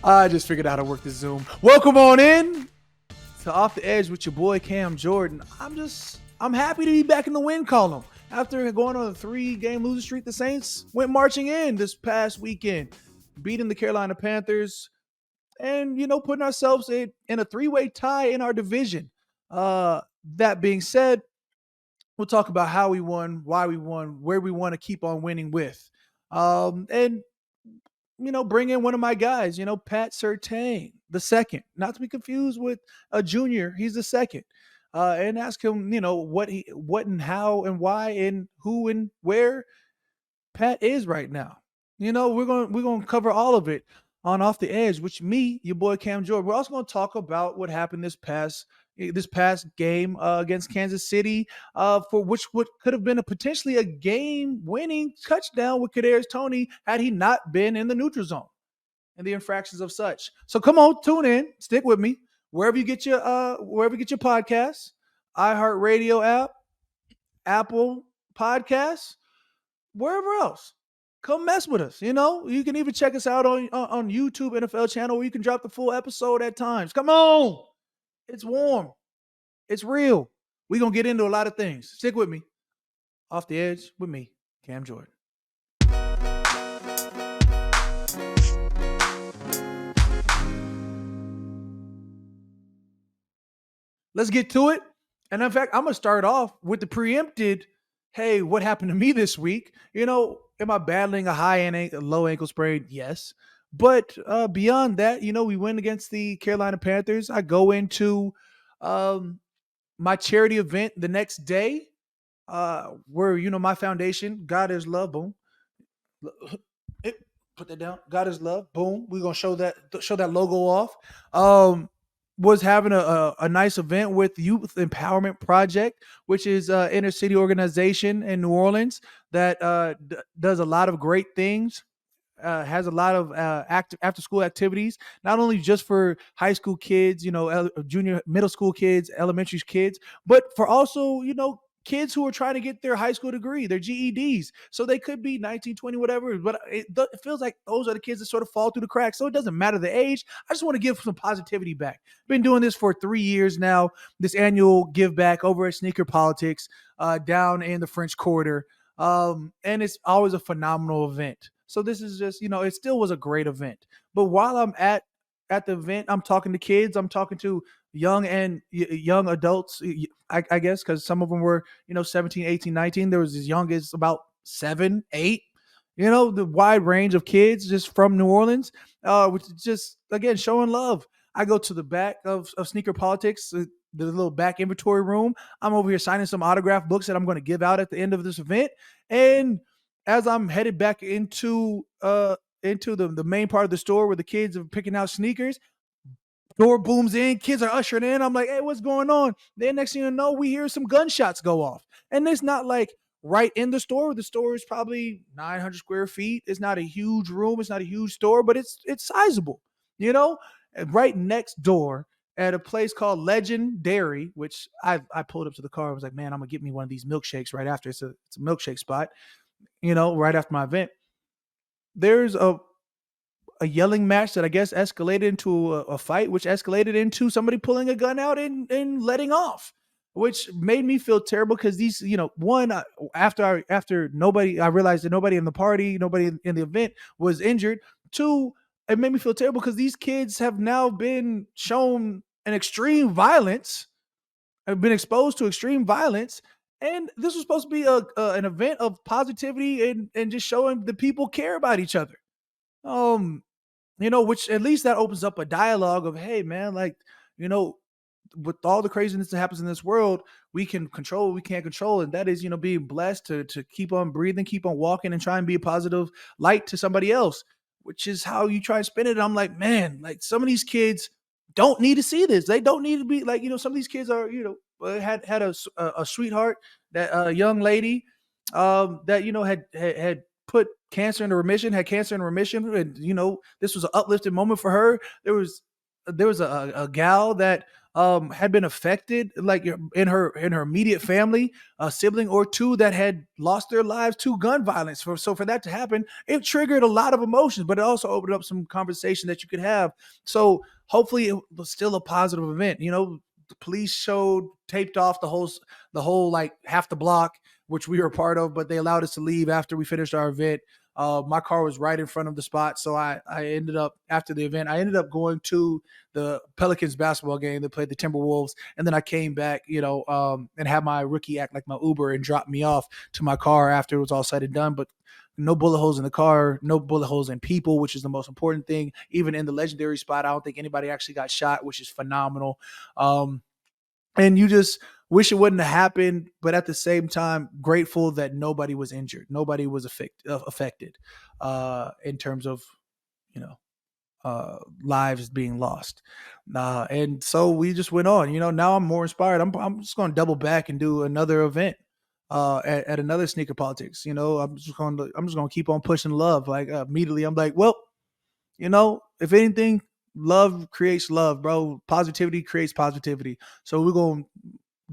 I just figured out how to work the Zoom. Welcome on in to Off the Edge with your boy Cam Jordan. I'm happy to be back in the win column. After going on a 3-game losing streak, the Saints went marching in this past weekend, beating the Carolina Panthers and, putting ourselves in a 3-way tie in our division. That being said, we'll talk about how we won, why we won, where we want to keep on winning with. And bring in one of my guys, Pat Surtain II, not to be confused with a junior. He's the second. And ask him, what and how and why and who and where Pat is right now. We're gonna cover all of it on Off the Edge, which me, your boy Cam Jordan. We're also gonna talk about what happened this past game against Kansas City, for which could have been potentially a game-winning touchdown with Kadarius Toney had he not been in the neutral zone and the infractions of such. So come on, tune in, stick with me wherever you get your podcasts, iHeartRadio app, Apple Podcasts, wherever else. Come mess with us. You can even check us out on YouTube NFL channel where you can drop the full episode at times. Come on. It's warm. It's real. We're going to get into a lot of things. Stick with me. Off the Edge with me, Cam Jordan. Let's get to it. And in fact, I'm going to start off with the preempted, hey, what happened to me this week? Am I battling a high and low ankle sprain? Yes. But beyond that, we win against the Carolina Panthers. I go into my charity event the next day, where my foundation, God is Love, boom. Put that down. God is Love, boom. We're gonna show that logo off. Was having a nice event with Youth Empowerment Project, which is an inner city organization in New Orleans that does a lot of great things. Has a lot of after school activities, not only just for high school kids, junior, middle school kids, elementary kids, but for also, kids who are trying to get their high school degree, their GEDs. So they could be 19, 20, whatever, but it feels like those are the kids that sort of fall through the cracks. So it doesn't matter the age. I just want to give some positivity back. Been doing this for 3 years now, this annual give back over at Sneaker Politics, down in the French Quarter. And it's always a phenomenal event. So this is just, it still was a great event. But while I'm at the event, I'm talking to kids, I'm talking to young adults, I guess, because some of them were, 17, 18, 19. There was as young as about 7, 8, the wide range of kids just from New Orleans, which is just, again, showing love. I go to the back of Sneaker Politics, the little back inventory room. I'm over here signing some autograph books that I'm going to give out at the end of this event. And as I'm headed back into the main part of the store where the kids are picking out sneakers, door booms in, kids are ushering in. I'm like, hey, what's going on? Then next thing you know, we hear some gunshots go off. And it's not like right in the store. The store is probably 900 square feet. It's not a huge room. It's not a huge store, but it's sizable, And right next door at a place called Legend Dairy, which I pulled up to the car. I was like, man, I'm going to get me one of these milkshakes right after. It's a milkshake spot, right after my event. There's a yelling match that I guess escalated into a fight, which escalated into somebody pulling a gun out and letting off, which made me feel terrible because these, one, after nobody, I realized that nobody in the party, nobody in the event was injured. Two, it made me feel terrible because these kids have now been shown an extreme violence, have been exposed to extreme violence. And this was supposed to be an event of positivity and just showing the people care about each other. Which at least that opens up a dialogue of, hey, man, like, with all the craziness that happens in this world, we can control what we can't control. And that is, being blessed to keep on breathing, keep on walking and try and be a positive light to somebody else, which is how you try and spin it. And I'm like, man, like some of these kids don't need to see this. They don't need to be like, some of these kids are, had a sweetheart, that a young lady that, had put cancer into remission, had cancer in remission. And, this was an uplifting moment for her. There was a gal that had been affected, like in her immediate family, a sibling or two that had lost their lives to gun violence. So for that to happen, it triggered a lot of emotions, but it also opened up some conversation that you could have. So hopefully it was still a positive event. The police showed taped off the whole like half the block, which we were part of, but they allowed us to leave after we finished our event. My car was right in front of the spot, so I ended up, after the event, I ended up going to the Pelicans basketball game. They played the Timberwolves, and then I came back, and had my rookie act like my Uber and dropped me off to my car after it was all said and done. But no bullet holes in the car, no bullet holes in people, which is the most important thing. Even in the legendary spot, I don't think anybody actually got shot, which is phenomenal. And you just wish it wouldn't have happened, but at the same time, grateful that nobody was injured, nobody was affected, in terms of you know lives being lost. And so we just went on. Now I'm more inspired. I'm just going to double back and do another event, at another sneaker politics. I'm just going to keep on pushing love. Like, immediately, I'm like, well, if anything, love creates love, bro. Positivity creates positivity. So we're gonna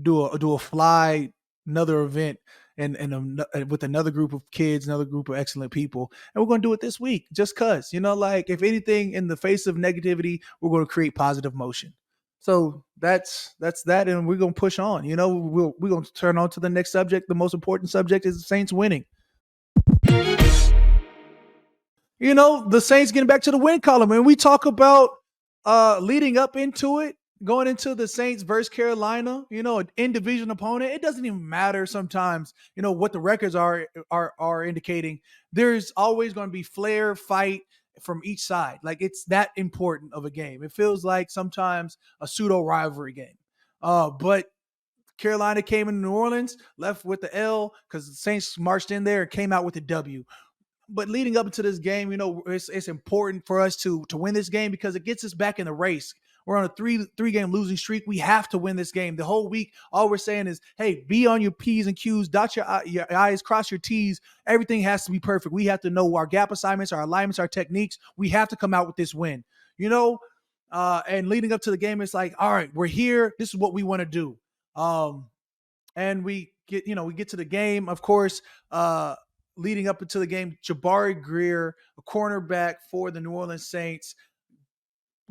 do a fly another event, and with another group of kids, another group of excellent people, and we're gonna do it this week. Just cause, like, if anything, in the face of negativity, we're gonna create positive motion. So that's that, and we're gonna push on. We're gonna turn on to the next subject. The most important subject is the Saints winning. The Saints getting back to the win column. And we talk about leading up into it, going into the Saints versus Carolina, an in division opponent. It doesn't even matter sometimes, what the records are indicating. There's always going to be flair, fight from each side. Like, it's that important of a game. It feels like sometimes a pseudo rivalry game. But Carolina came into New Orleans, left with the L because the Saints marched in there and came out with the W. But leading up into this game, it's important for us to win this game because it gets us back in the race. We're on a three game losing streak. We have to win this game. The whole week, all we're saying is, hey, be on your P's and Q's, dot your I's, cross your T's. Everything has to be perfect. We have to know our gap assignments, our alignments, our techniques. We have to come out with this win. And leading up to the game, it's like, all right, we're here. This is what we want to do. And we get to the game, of course. Leading up into the game, Jabari Greer, a cornerback for the New Orleans Saints,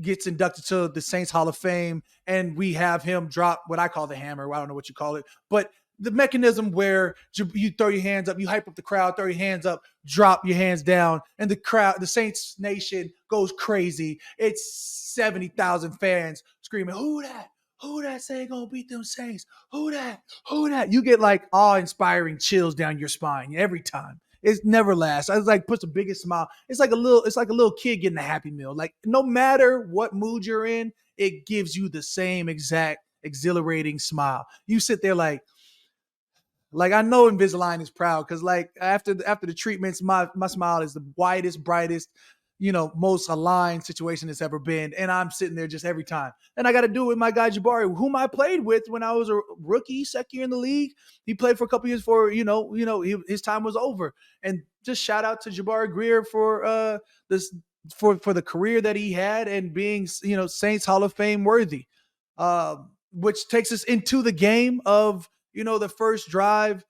gets inducted to the Saints Hall of Fame, and we have him drop what I call the hammer. I don't know what you call it, but the mechanism where you throw your hands up, you hype up the crowd, throw your hands up, drop your hands down, and the crowd, the Saints Nation goes crazy. It's 70,000 fans screaming, "Who that? Who that say gonna beat them Saints? Who that? Who that?" You get like awe-inspiring chills down your spine every time. It never lasts. I was like, puts the biggest smile. It's like a little kid getting a Happy Meal. Like, no matter what mood you're in, it gives you the same exact exhilarating smile. You sit there like I know Invisalign is proud because, like, after the treatments, my smile is the widest, brightest, most aligned situation it's ever been. And I'm sitting there just every time. And I got to do it with my guy Jabari, whom I played with when I was a rookie, second year in the league. He played for a couple years before, his time was over. And just shout out to Jabari Greer for this for the career that he had and being, Saints Hall of Fame worthy. Which takes us into the game of, the first drive,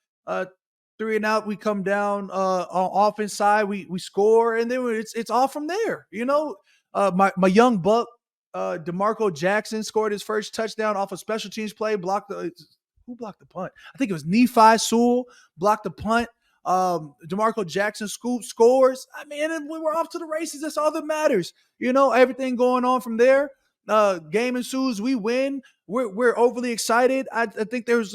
3 and out. We come down on offense side. We score, and then it's all from there. My young buck, DeMarco Jackson, scored his first touchdown off a special teams play. Who blocked the punt? I think it was Nephi Sewell blocked the punt. DeMarco Jackson scores. I mean, and we were off to the races. That's all that matters. Everything going on from there. Game ensues. We win. We're overly excited. I think there's,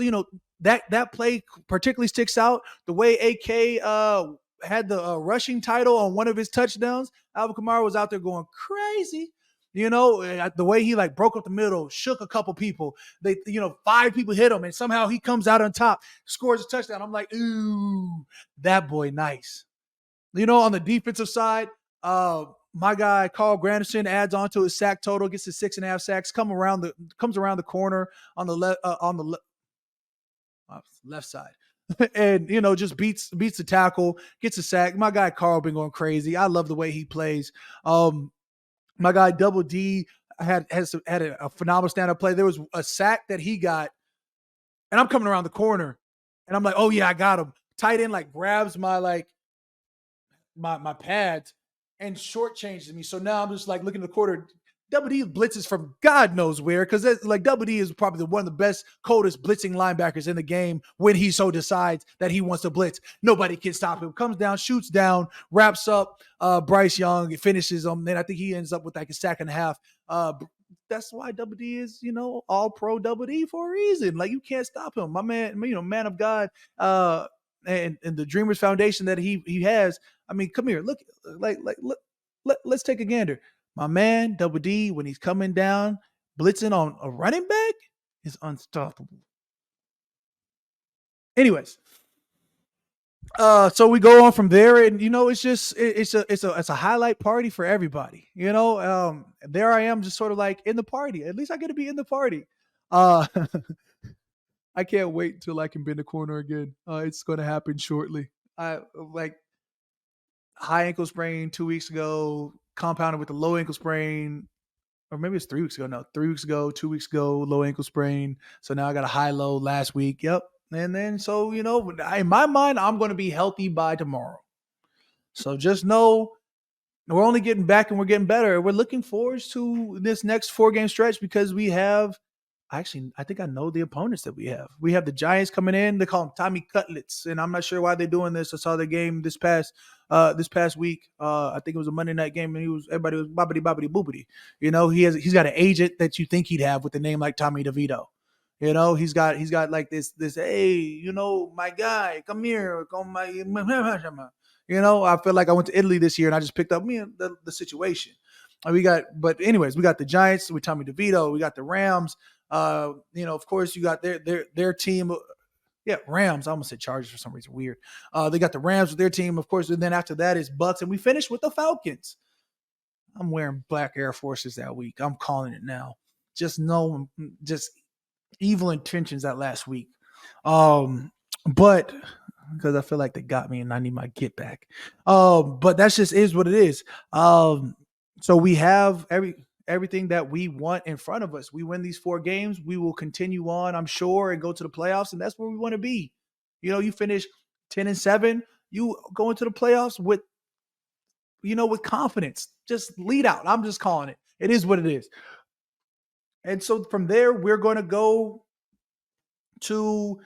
that play particularly sticks out. The way AK had the rushing title on one of his touchdowns. Alvin Kamara was out there going crazy. The way he like broke up the middle, shook a couple people. They, 5 people hit him, and somehow he comes out on top, scores a touchdown. I'm like, ooh, that boy, nice. On the defensive side, my guy Carl Granderson adds on to his sack total, gets to 6.5 sacks. Comes around the corner on the left side, and just beats the tackle, gets a sack. My guy Carl been going crazy. I love the way he plays. My guy Double D had a phenomenal stand up play. There was a sack that he got, and I'm coming around the corner, and I'm like, oh yeah, I got him. Tight end like grabs my my pads and shortchanges me. So now I'm just like looking at the quarter. Double D blitzes from God knows where, because like Double D is probably one of the best, coldest blitzing linebackers in the game when he so decides that he wants to blitz. Nobody can stop him. Comes down, shoots down, wraps up Bryce Young, finishes him. Then I think he ends up with like a sack and a half. That's why Double D is, all pro Double D for a reason. Like you can't stop him. My man, man of God, and the Dreamers Foundation that he has. I mean, come here, look, look, let's take a gander. My man, Double D, when he's coming down, blitzing on a running back, is unstoppable. Anyways, so we go on from there, and it's just it's a highlight party for everybody. There I am, just sort of like in the party. At least I get to be in the party. Uh, I can't wait until I can bend the corner again. It's going to happen shortly. I like high ankle sprain 2 weeks ago, compounded with the low ankle sprain, or maybe it's 3 weeks ago. No, 3 weeks ago, 2 weeks ago, low ankle sprain. So now I got a high low last week. Yep. And then so in my mind, I'm going to be healthy by tomorrow. So just know we're only getting back and we're getting better. We're looking forward to this next 4-game stretch because we have. Actually, I think I know the opponents that we have. We have the Giants coming in. They call them Tommy Cutlets, and I'm not sure why they're doing this. I saw the game this past week. I think it was a Monday night game, and everybody was bobbity bobbity boobity. He's got an agent that you think he'd have with a name like Tommy DeVito. He's got like this hey, my guy, come here, come my. I feel like I went to Italy this year and I just picked up the situation. But anyways, we got the Giants with Tommy DeVito. We got the Rams. Of course, you got their team. Yeah, Rams. I almost said Chargers for some reason. Weird. They got the Rams with their team, of course, and then after that is Bucks, and we finished with the Falcons. I'm wearing black Air Forces that week. I'm calling it now. Just evil intentions that last week. But because I feel like they got me and I need my get back. But that's just is what it is. So we have everything that we want in front of us. We win these 4 games, we will continue on, I'm sure, and go to the playoffs, and that's where we want to be. You finish 10-7, you go into the playoffs with confidence. Just lead out. I'm just calling it. It is what it is. And so from there, we're going to go to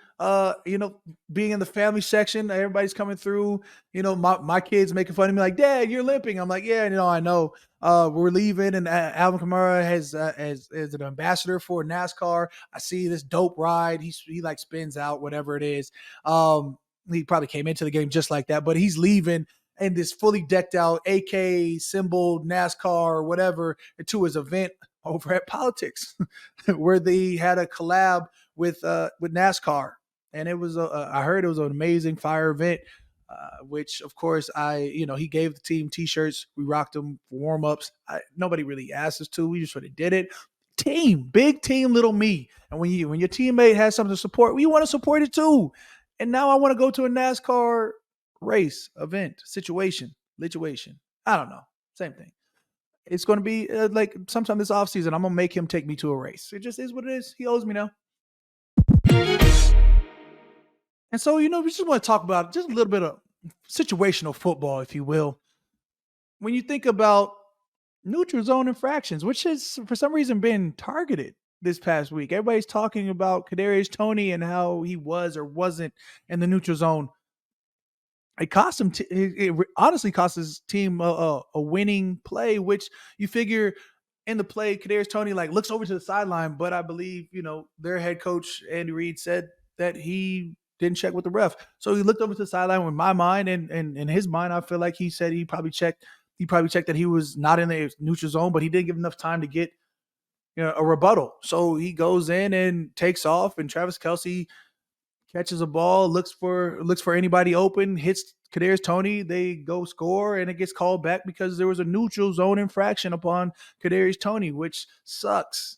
being in the family section. Everybody's coming through. My kids making fun of me like, Dad, you're limping. I'm like, yeah, I know. We're leaving, and Alvin Kamara has is an ambassador for NASCAR. I see this dope ride. He like spins out, whatever it is. He probably came into the game just like that, but he's leaving in this fully decked out AK symbol NASCAR or whatever to his event over at Politics, where they had a collab with NASCAR, and it was I heard it was an amazing fire event, which of course he gave the team T-shirts. We rocked them for warm-ups. Nobody really asked us to. We just sort of did it. Team, big team, little me. And when your teammate has something to support, we want to support it too. And now I want to go to a NASCAR race event situation. I don't know, same thing. It's going to be like sometime this offseason, I'm going to make him take me to a race. It just is what it is. He owes me now. And so, we just want to talk about just a little bit of situational football, if you will. When you think about neutral zone infractions, which has for some reason been targeted this past week. Everybody's talking about Kadarius Toney and how he was or wasn't in the neutral zone. It cost him. It honestly cost his team a winning play, which you figure in the play, Kadarius Toney like looks over to the sideline, but I believe their head coach Andy Reid said that he didn't check with the ref, so he looked over to the sideline. With my mind and in his mind, I feel like he said he probably checked that he was not in the neutral zone, but he didn't give enough time to get a rebuttal. So he goes in and takes off, and Travis Kelce catches a ball, looks for anybody open, hits Kadarius Toney, they go score, and it gets called back because there was a neutral zone infraction upon Kadarius Toney, which sucks.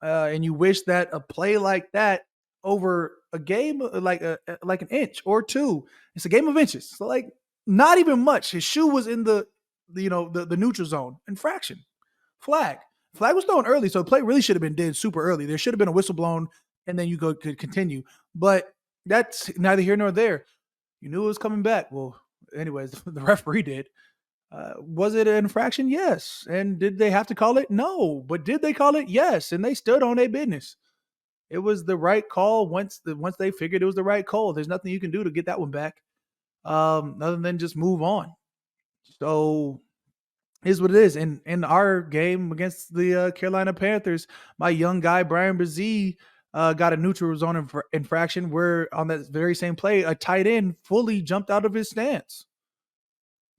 And you wish that a play like that over a game like an inch or two, it's a game of inches, so like not even much. His shoe was in the neutral zone infraction flag. Flag was thrown early, so the play really should have been dead super early. There should have been a whistle blown, and then you could continue. But that's neither here nor there. You knew it was coming back. Well, anyways, the referee did. Was it an infraction? Yes. And did they have to call it? No. But did they call it? Yes. And they stood on their business. It was the right call once they figured it was the right call. There's nothing you can do to get that one back, other than just move on. So is what it is. In our game against the Carolina Panthers, my young guy Brian Brzee got a neutral zone infraction where on that very same play, a tight end fully jumped out of his stance.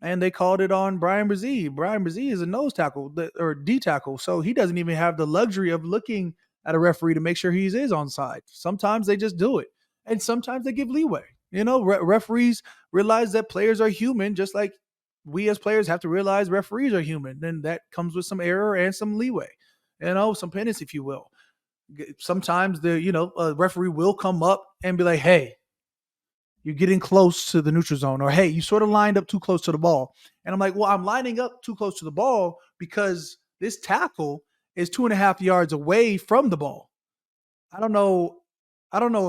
And they called it on Brian Brzee. Brian Brzee is a nose tackle or D tackle, so he doesn't even have the luxury of looking at a referee to make sure he is onside. Sometimes they just do it, and sometimes they give leeway. Referees realize that players are human, just like we as players have to realize referees are human. Then that comes with some error and some leeway, some penance, if you will. Sometimes a referee will come up and be like, "Hey, you're getting close to the neutral zone," or "Hey, you sort of lined up too close to the ball." And I'm like, well, I'm lining up too close to the ball because this tackle is 2.5 yards away from the ball. I don't know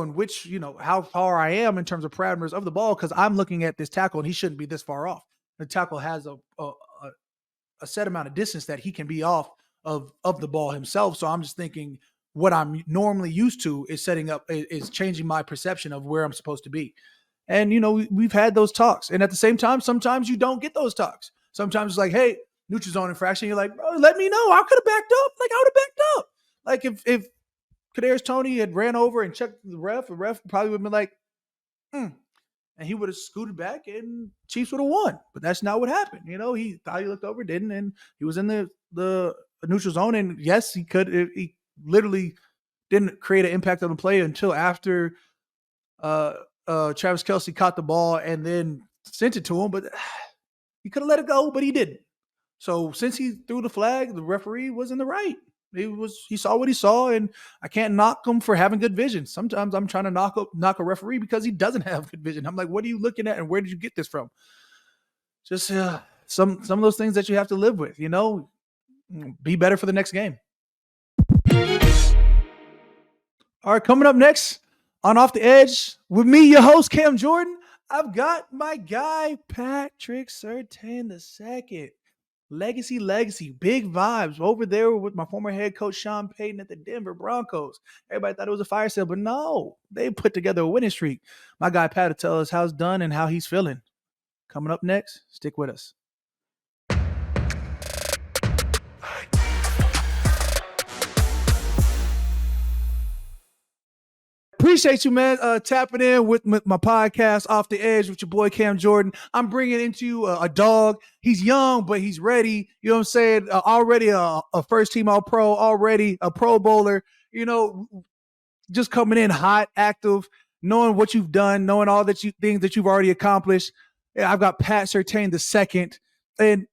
in which, how far I am in terms of parameters of the ball, because I'm looking at this tackle and he shouldn't be this far off. The tackle has a set amount of distance that he can be off of the ball himself. So I'm just thinking what I'm normally used to is changing my perception of where I'm supposed to be. And, we've had those talks. And at the same time, sometimes you don't get those talks. Sometimes it's like, hey, neutral zone infraction. You're like, bro, let me know. I could have backed up. Like, I would have backed up. Like, if Kadarius Toney had ran over and checked the ref probably would have been like, and he would have scooted back and Chiefs would have won. But that's not what happened. He thought he looked over, didn't, and he was in the neutral zone. And yes, he could. He literally didn't create an impact on the play until after Travis Kelce caught the ball and then sent it to him, but he could have let it go, but he didn't. So since he threw the flag, the referee was in the right. He saw what he saw, and I can't knock him for having good vision. Sometimes I'm trying to knock a referee because he doesn't have good vision. I'm like, what are you looking at, and where did you get this from? Just some of those things that you have to live with. Be better for the next game. All right, coming up next on Off the Edge with me, your host, Cam Jordan, I've got my guy, Patrick Surtain II. Legacy, big vibes over there with my former head coach, Sean Payton at the Denver Broncos. Everybody thought it was a fire sale, but no, they put together a winning streak. My guy, Pat, will tell us how it's done and how he's feeling. Coming up next, stick with us. Appreciate you, man, tapping in with my podcast, Off the Edge, with your boy, Cam Jordan. I'm bringing into a dog. He's young, but he's ready. You know what I'm saying? Already a first-team All-Pro, already a Pro Bowler. Just coming in hot, active, knowing what you've done, knowing all things that you've already accomplished. Yeah, I've got Pat Surtain II. And,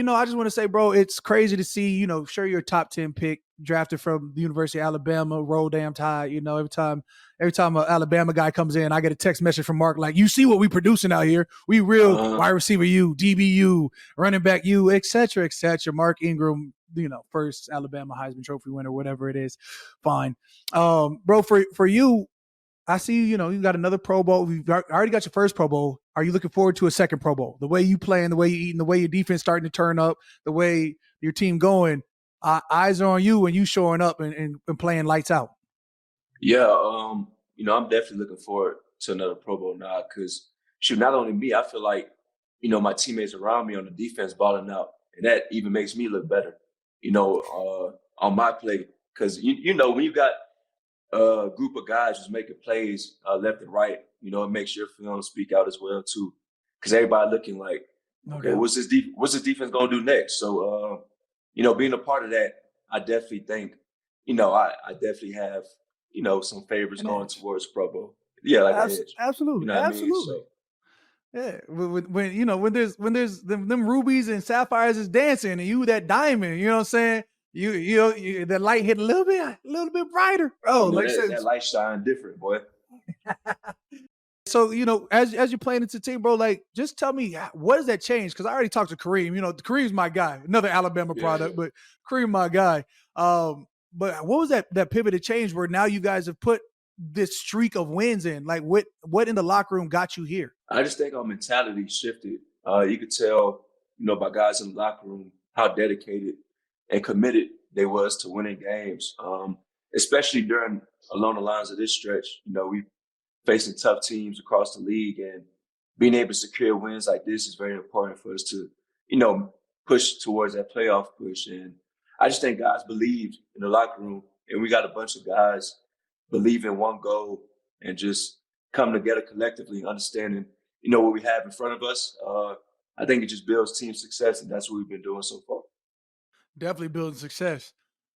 I just want to say, bro, it's crazy to see, sure, you're a top 10 pick, drafted from the University of Alabama, Roll Damn Tide. Every time an Alabama guy comes in, I get a text message from Mark like, you see what we producing out here. We real wide receiver you, DBU, running back you, et cetera, et cetera. Mark Ingram, first Alabama Heisman Trophy winner, whatever it is. Fine. Bro, for you, I see, you got another Pro Bowl. You've already got your first Pro Bowl. Are you looking forward to a second Pro Bowl? The way you play and the way you eat and the way your defense starting to turn up, the way your team going, eyes are on you and you showing up and playing lights out. Yeah, I'm definitely looking forward to another Pro Bowl now because, not only me, I feel like, my teammates around me on the defense balling out, and that even makes me look better, on my play. Because, when you got a group of guys just making plays left and right, it makes your film speak out as well, too. Because everybody looking like, okay, what's this defense going to do next? So, being a part of that, I definitely think, I definitely have, some favors going towards Pro Bowl. Yeah, like absolutely, absolutely. Yeah, when there's them rubies and sapphires is dancing, and you that diamond, you know what I'm saying? You the light hit a little bit brighter. Oh, that light shine different, boy. So, as you're playing into team, bro, like, just tell me, what does that change? Because I already talked to Kareem. Kareem's my guy, another Alabama Yeah, yeah. product, but Kareem my guy. But what was that pivot to change where now you guys have put this streak of wins in? Like, what in the locker room got you here? I just think our mentality shifted. You could tell, by guys in the locker room how dedicated and committed they was to winning games. Especially along the lines of this stretch. We facing tough teams across the league, and being able to secure wins like this is very important for us to, push towards that playoff push. And I just think guys believed in the locker room, and we got a bunch of guys believe in one goal and just come together collectively, understanding, what we have in front of us. I think it just builds team success, and that's what we've been doing so far. Definitely building success.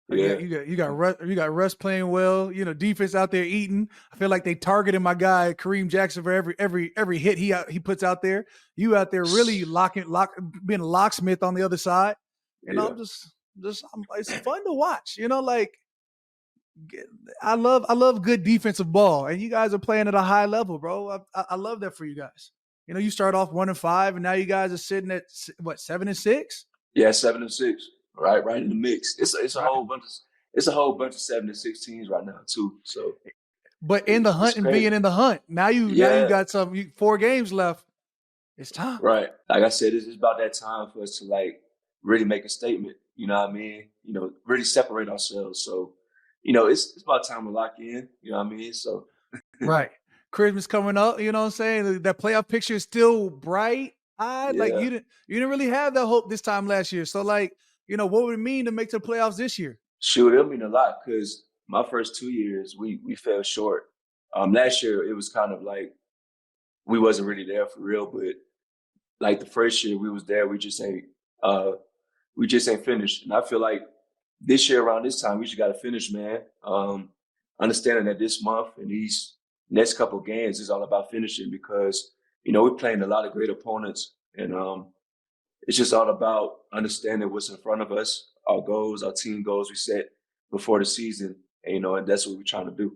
Yeah. You got Russ playing well. Defense out there eating. I feel like they targeted my guy Kareem Jackson for every hit he puts out there. You out there really being a locksmith on the other side. Yeah. It's fun to watch. Like, I love good defensive ball, and you guys are playing at a high level, bro. I love that for you guys. You start off 1-5, and now you guys are sitting at what, 7-6? Yeah, 7-6. Right in the mix. It's a Right. whole bunch of 7-6 teams right now too. So But in the it's hunt and being crazy. in the hunt, now you Yeah, got 4 games left. It's time. right. Like I said, it's about that time for us to like really make a statement. You know what I mean? Really separate ourselves. So, it's about time to lock in. You know what I mean? So Right. Christmas coming up, you know what I'm saying? That playoff picture is still bright eyed. Like, yeah. you didn't really have that hope this time last year. So, like, what would it mean to make the playoffs this year? Shoot, it'll mean a lot because my first 2 years we fell short. Last year it was kind of like we wasn't really there for real, but like the first year we was there, uh we just ain't finished. And I feel like this year around this time we just got to finish, man. Understanding that this month and these next couple of games is all about finishing because we're playing a lot of great opponents, and it's just all about understanding what's in front of us, our goals, our team goals we set before the season, and that's what we're trying to do.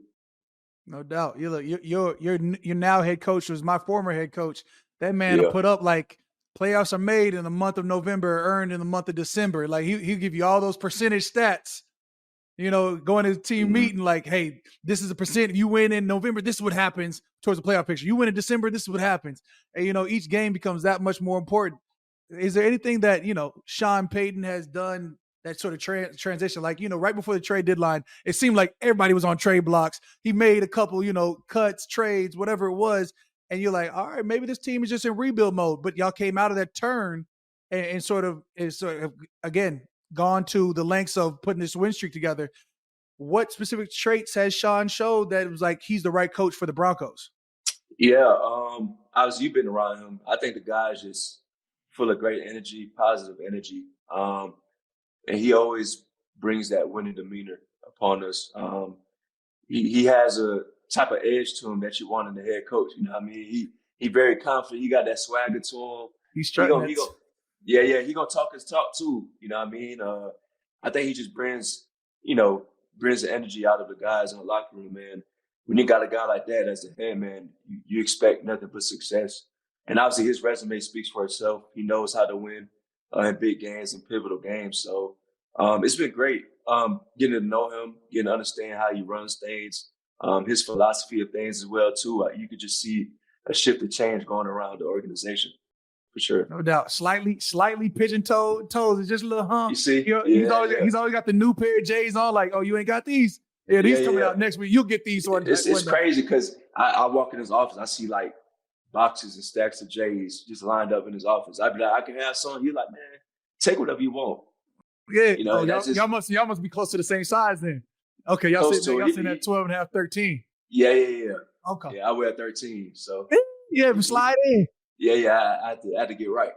No doubt. You look, your now head coach was my former head coach. That man will Yeah. put up like playoffs are made in the month of November, earned in the month of December. Like he'll give you all those percentage stats. Going to the team Mhm. meeting, like, hey, this is a percent. If you win in November, this is what happens towards the playoff picture. You win in December, this is what happens. And each game becomes that much more important. Is there anything that Sean Payton has done that sort of transition? Like right before the trade deadline, it seemed like everybody was on trade blocks. He made a couple cuts, trades, whatever it was, and you're like, all right, maybe this team is just in rebuild mode. But y'all came out of that turn and sort of again gone to the lengths of putting this win streak together. What specific traits has Sean showed that it was like he's the right coach for the Broncos? Yeah. Obviously, you've been around him. I think the guy's just full of great energy, positive energy, and he always brings that winning demeanor upon us. He has a type of edge to him that you want in the head coach. You know what I mean? He very confident. He got that swagger to him. He's He strutting gonna that. he gonna yeah, he gonna talk his talk too. You know what I mean? I think he just brings the energy out of the guys in the locker room, man. When you got a guy like that as the head man, you expect nothing but success. And obviously his resume speaks for itself. He knows how to win in big games and pivotal games. So it's been great getting to know him, getting to understand how he runs things, his philosophy of things as well too. You could just see a shift of change going around the organization for sure. No doubt. Slightly pigeon toes. It's just a little You hump. see? He's Yeah, always yeah. he's always got the new pair of J's on. Like, oh, you ain't got these. Yeah, Yeah, these coming yeah. out next week. You'll get these one It's day. crazy because I walk in his office, I see like boxes and stacks of J's just lined up in his office. I'd be like, I can have some. He's like, man, take whatever you want. Yeah. Oh, And that's just y'all must be close to the same size then. Okay, close to y'all it. sitting at 12 and a half, 13. Yeah, yeah, yeah. Okay. Yeah, I wear 13. So Yeah, he- slide in. yeah, I had to get right.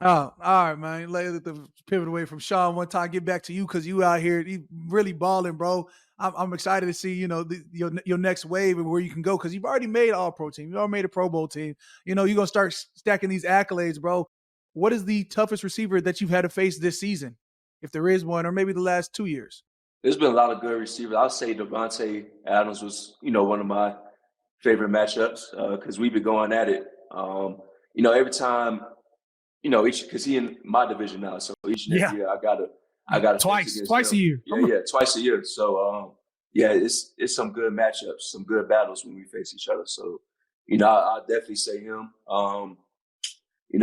Oh, all right, man. Let the pivot away from Sean one time. Get back to you because you out here you really balling, bro. I'm excited to see your next wave and where you can go because you've already made All Pro team. You already made a Pro Bowl team. You're gonna start stacking these accolades, bro. What is the toughest receiver that you've had to face this season, if there is one, or maybe the last 2 years? There's been a lot of good receivers. I'll say Devontae Adams was, one of my favorite matchups because we've been going at it. Every time, because he in my division now, so each and every Yeah, year I gotta face against twice a him. year. Yeah, twice a year. So it's some good matchups, some good battles when we face each other. So I'll definitely say him. I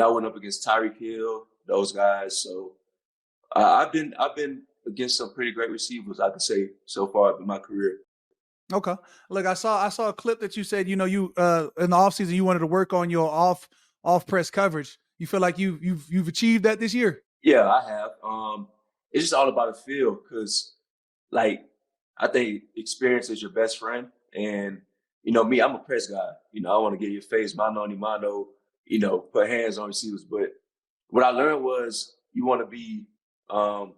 went up against Tyreek Hill, those guys. So I've been against some pretty great receivers, I could say, so far in my career. Okay. Look, I saw a clip that you said, you in the offseason you wanted to work on your off press coverage. You feel like you've achieved that this year? Yeah, I have. It's just all about a feel because, like, I think experience is your best friend. And, me, I'm a press guy. I want to get your face, mano ni mano, put hands on receivers. But what I learned was um,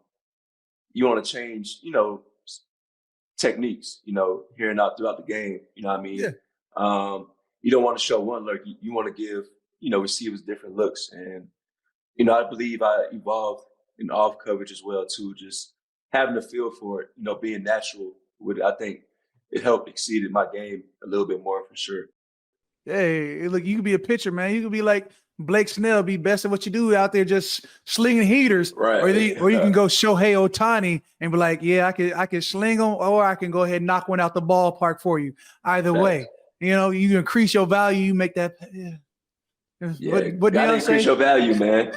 you want to change, techniques, hearing out throughout the game. You know what I mean? Yeah. You don't want to show one look. You want to give, receivers different looks. And, I believe I evolved in off coverage as well, too. Just having a feel for it, being natural with it. I think it helped exceeded my game a little bit more for sure. Hey, look, you could be a pitcher, man. You could be like Blake Snell, be best at what you do out there, just slinging heaters, Right. or you can go Shohei Ohtani and be like, yeah, I can sling them, or I can go ahead and knock one out the ballpark for you. Either Facts. way, you increase your value, you make that. Yeah. Yeah. What Gotta Neil increase say? your value, man.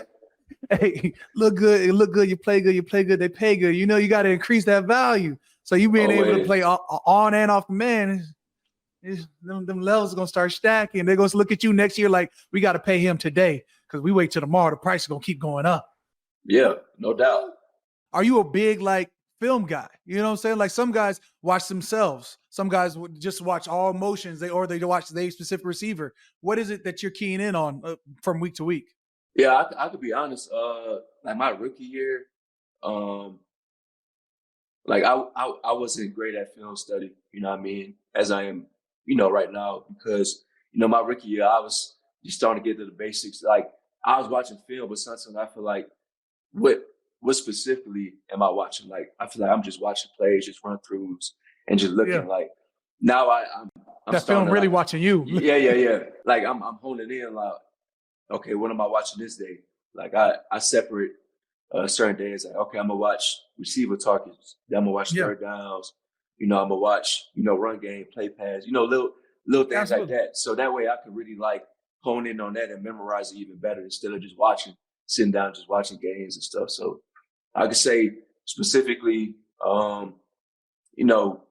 Hey, look good, look good, you play good, they pay good. You got to increase that value. So you being able to play Always. on and off the man, them levels are gonna start stacking. They're gonna look at you next year like we got to pay him today because we wait till tomorrow. The price is gonna keep going up. Yeah, no doubt. Are you a big like film guy? You know what I'm saying? Like some guys watch themselves. Some guys would just watch all motions. They watch the specific receiver. What is it that you're keying in on from week to week? Yeah, I could be honest. Like my rookie year, um, like I wasn't great at film study, you know what I mean, as I am, right now, because, my rookie year, I was just starting to get to the basics. Like I was watching film, but sometimes I feel like what what specifically am I watching? Like I feel like I'm just watching plays, just run throughs and just Yeah, looking like now I'm that starting film to really like watching you. yeah. Like I'm honing in like, okay, what am I watching this day? Like I separate certain days. Like, okay, I'm gonna watch receiver targets. Then I'm gonna watch Yeah, third downs. I'm gonna watch run game, play pass. Little things like absolutely. that. So that way I can really like hone in on that and memorize it even better instead of just sitting down, just watching games and stuff. So I could say specifically, you know,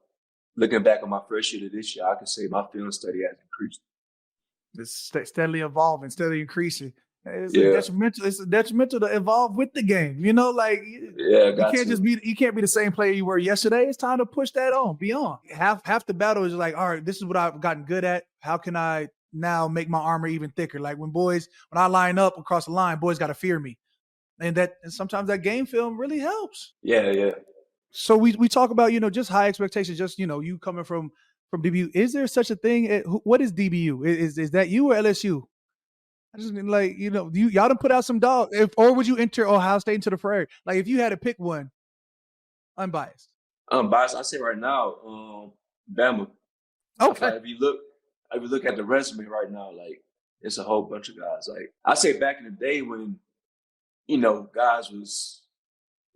looking back on my first year to this year, I could say my film study has increased. It's steadily evolving, steadily increasing. Yeah, It's a detrimental to evolve with the game. Like yeah, you got can't just to. be you can't be the same player you were yesterday. It's time to push that on beyond. Half the battle is like, all right, this is what I've gotten good at. How can I now make my armor even thicker? Like when I line up across the line, boys got to fear me, and sometimes that game film really helps. Yeah. So we talk about just high expectations, just you coming from DBU. Is there such a thing? What is DBU? Is that you or LSU? I just mean like y'all done put out some dog. Or would you enter Ohio State into the fray? Like if you had to pick one, unbiased. Bias, I say right now, Bama. I feel Okay. like if you look at the resume right now, like it's a whole bunch of guys. Like I say back in the day when, guys was,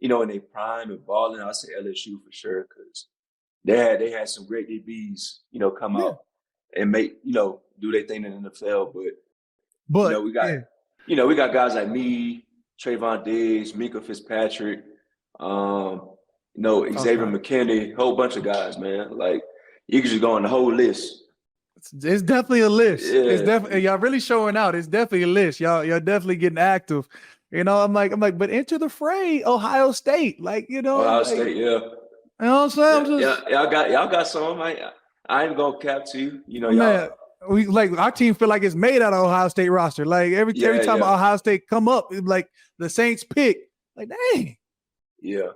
in their prime and balling, I say LSU for sure, because they had some great DBs, come Yeah. out and make, do their thing in the NFL. But, But we got yeah, guys like me, Trayvon Diggs, Mika Fitzpatrick, um, talk Xavier about it. McKinney, whole bunch of guys, man. Like you could just go on the whole list. It's definitely a list. It's Yeah. definitely y'all really showing out. It's definitely a list. Y'all definitely getting active. I'm like, but enter the fray, Ohio State. Like, Ohio like State, yeah. what I'm saying? I'm Yeah. just Y'all got some. I ain't gonna cap to you. Y'all. man. We like our team feel like it's made out of Ohio State roster. Like every time Yeah. Ohio State come up, it's like the Saints pick. Like, dang. Yeah.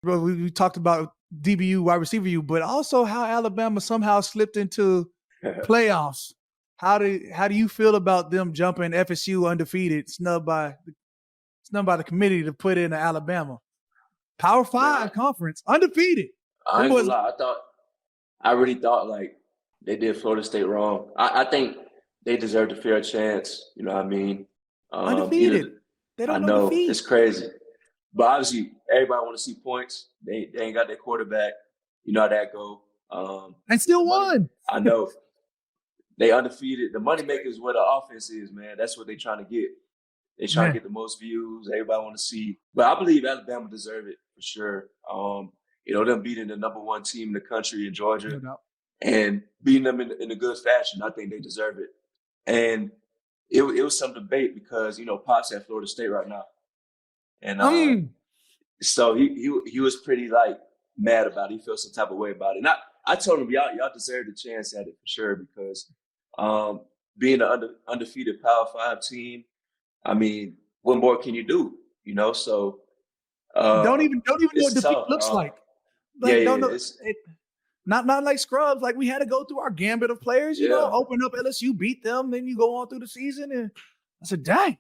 Bro, we talked about DBU, wide receiver you, but also how Alabama somehow slipped into playoffs. How do you feel about them jumping FSU undefeated, snubbed by the committee to put in Alabama? Power Man, Five conference, undefeated. I Them ain't gonna boys lie. I really thought like they did Florida State wrong. I think they deserved a fair chance. You know what I mean? Either undefeated. They I don't know know it's defeat. crazy, but obviously everybody want to see points. They ain't got their quarterback. You know how that go. And still The money. won. I know they undefeated. The money maker is where the offense is, man. That's what they trying to get. They trying to Man, get the most views. Everybody want to see. But I believe Alabama deserve it for sure. Them beating the number one team in the country in Georgia no doubt. and beating them in a good fashion. I think they deserve it. And it was some debate because Pop's at Florida State right now, and so he was pretty like mad about it. He felt some type of way about it. And I told him y'all deserve a chance at it for sure because being an undefeated Power 5 team, I mean, what more can you do? So Don't even know what it's defeat tough. looks like. Yeah, Like don't know it's it, not like scrubs. Like we had to go through our gambit of players, yeah. open up LSU, beat them, then you go on through the season. And I said, dang.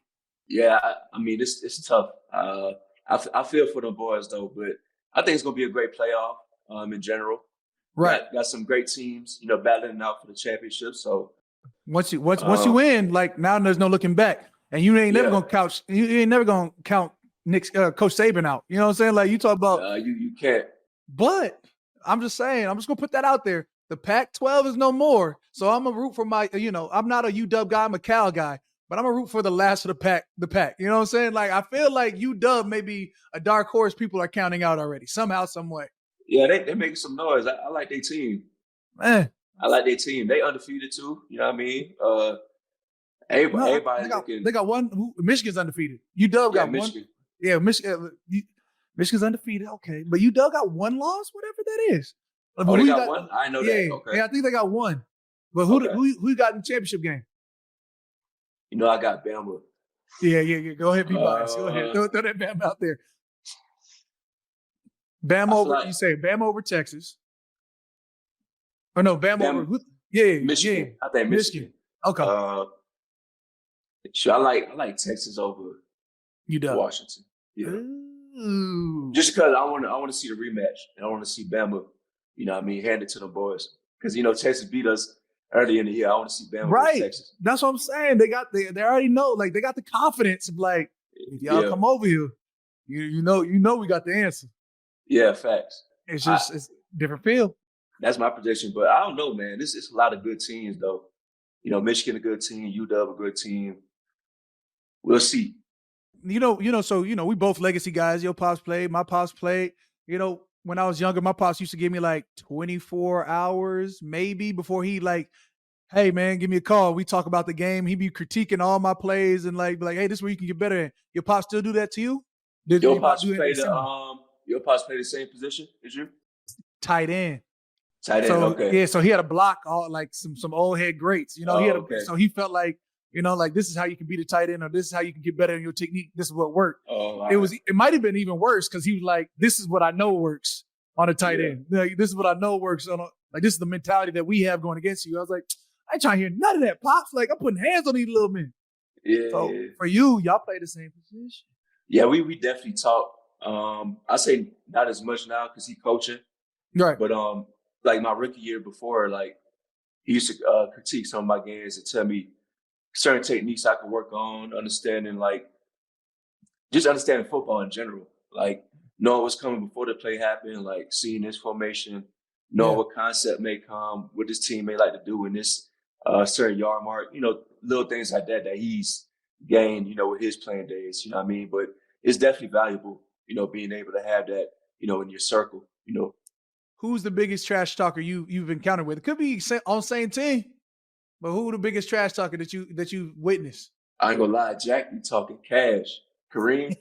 Yeah, I mean it's tough. I feel for the boys though, but I think it's gonna be a great playoff. In general, Right. got some great teams, battling out for the championship. So Once you win, like now there's no looking back. And you ain't never gonna count Nick's Coach Saban out. You know what I'm saying? Like you talk about you can't. but I'm just saying, I'm just gonna put that out there. The Pac-12 is no more. So I'm gonna root for I'm not a UW guy, I'm a Cal guy, but I'm gonna root for the last of the pack. You know what I'm saying? Like I feel like UW may be a dark horse people are counting out already, somehow, some way. Yeah, they making some noise. I like their team. Man. I like their team. They undefeated too. You know what I mean? Everybody looking. They got one. Michigan's undefeated. UW got Michigan. one. Yeah, Michigan's undefeated. Okay, but UW got one loss, whatever that is. Oh, they got one. I know that. Okay. Yeah, I think they got one. But who you got in the championship game? I got Bama. Yeah. Go ahead, be biased. Go ahead, throw that Bama out there. Bama over. You say Bama over Texas? Or no, Bama over? Yeah, Michigan. Yeah. I think Michigan. Okay. Sure, I like Texas over Washington. Yeah. Ooh. Just because I want to see the rematch and I want to see Bama, hand it to the boys because Texas beat us early in the year. I want to see Bama versus Texas. That's what I'm saying. They already know, like they got the confidence of like if y'all come over here, you know we got the answer. Yeah, facts. It's just it's different feel. That's my prediction, but I don't know, man. It's a lot of good teams though. Michigan a good team, UW a good team. We'll see. So we both legacy guys. Your pops played, my pops played. When I was younger, my pops used to give me like 24 hours maybe before he like, hey man, give me a call. We talk about the game. He'd be critiquing all my plays and like, hey, this is where you can get better in. Your pops still do that to you? Your pops play the same position as you? Tight end. Okay. Yeah, so he had a block all like some old head greats. So he felt like, like this is how you can beat a tight end, or this is how you can get better in your technique. This is what worked. It might have been even worse because he was like, this is what I know works on a tight end. Like, this is what I know works on this is the mentality that we have going against you. I was like, I ain't trying to hear none of that, Pops. Like I'm putting hands on these little men. Yeah. So for you, y'all play the same position. Yeah, we definitely talk. I say not as much now because he's coaching. Right. But like my rookie year before, like he used to critique some of my games and tell me certain techniques I could work on, understanding football in general, like knowing what's coming before the play happened, like seeing this formation, knowing what concept may come, what this team may like to do in this certain yard mark, little things like that he's gained, with his playing days, you know what I mean? But it's definitely valuable, being able to have that, in your circle, Who's the biggest trash talker you've encountered with? It could be on same team, but who the biggest trash talker that you witnessed? I ain't gonna lie, Jack be talking cash. Kareem.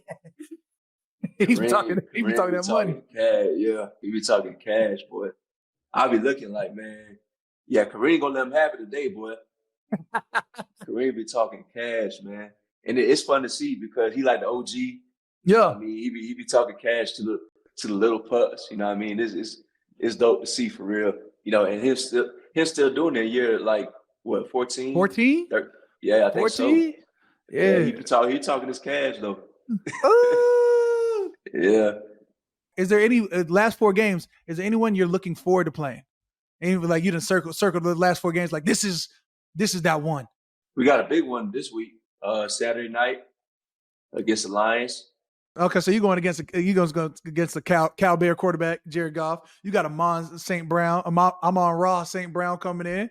He be talking that money. Cash, yeah. He be talking cash, boy. I be looking like, man, yeah, Kareem gonna let him have it today, boy. Kareem be talking cash, man. And it's fun to see because he like the OG. Yeah. I mean, he be talking cash to the little pups, you know what I mean? It's dope to see for real. And him still doing it a year like what, 14? 14? Yeah, I think 14? So. Yeah. He talking his cash though. Ooh. Yeah. is there any last 4 games? Is there anyone you're looking forward to playing? And like you didn't circle the last 4 games. Like this is that one. We got a big one this week, Saturday night against the Lions. Okay, so you're going against the Cal Bear quarterback Jared Goff. You got Amon Ra St. Brown coming in.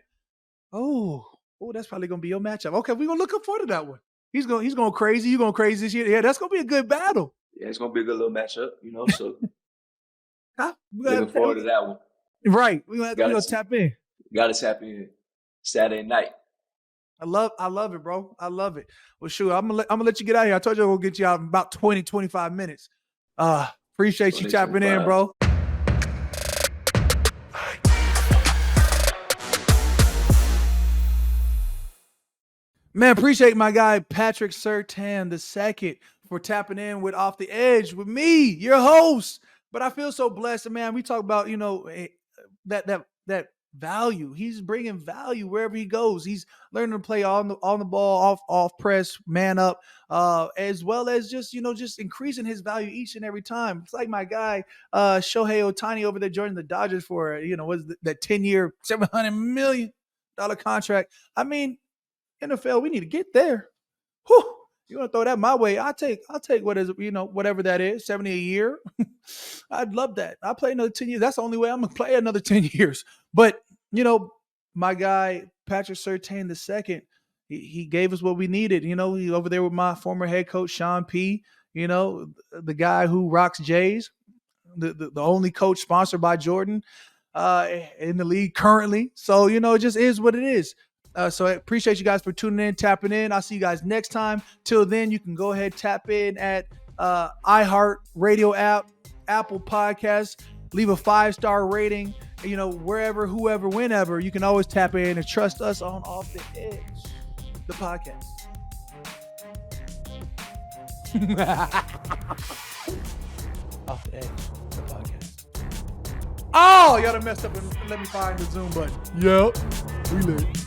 Oh, that's probably gonna be your matchup. Okay, we're gonna look forward to that one. He's going crazy. You going crazy this year? Yeah, that's gonna be a good battle. Yeah, it's gonna be a good little matchup, So looking forward to that one. Right, we're gonna tap in. Got to tap in Saturday night. I love it, bro. I love it. Well, sure, I'm gonna let you get out of here. I told you I'm gonna get you out in about 20, 25 minutes. Appreciate you tapping in, bro. Man, appreciate my guy Patrick Surtain II for tapping in with Off the Edge with me, your host. But I feel so blessed, man. We talk about that value. He's bringing value wherever he goes. He's learning to play on the ball, off press, man up, as well as just increasing his value each and every time. It's like my guy Shohei Ohtani over there joining the Dodgers for was that 10-year, $700 million contract. I mean, NFL, we need to get there. Whew. You want to throw that my way? I'll take what is whatever that is, 70 a year. I'd love that. I'll play another 10 years. That's the only way I'm gonna play another 10 years. But my guy Patrick Surtain II, he gave us what we needed. He over there with my former head coach Sean P. The guy who rocks Jays, the only coach sponsored by Jordan in the league currently. So it just is what it is. So I appreciate you guys for tuning in, tapping in. I'll see you guys next time. Till then, you can go ahead, tap in at iHeart Radio app, Apple Podcasts, leave a 5-star rating, wherever, whoever, whenever. You can always tap in and trust us on Off the Edge, the podcast. Off the Edge, the podcast. Oh, y'all done messed up and let me find the Zoom button. Yep, we lit.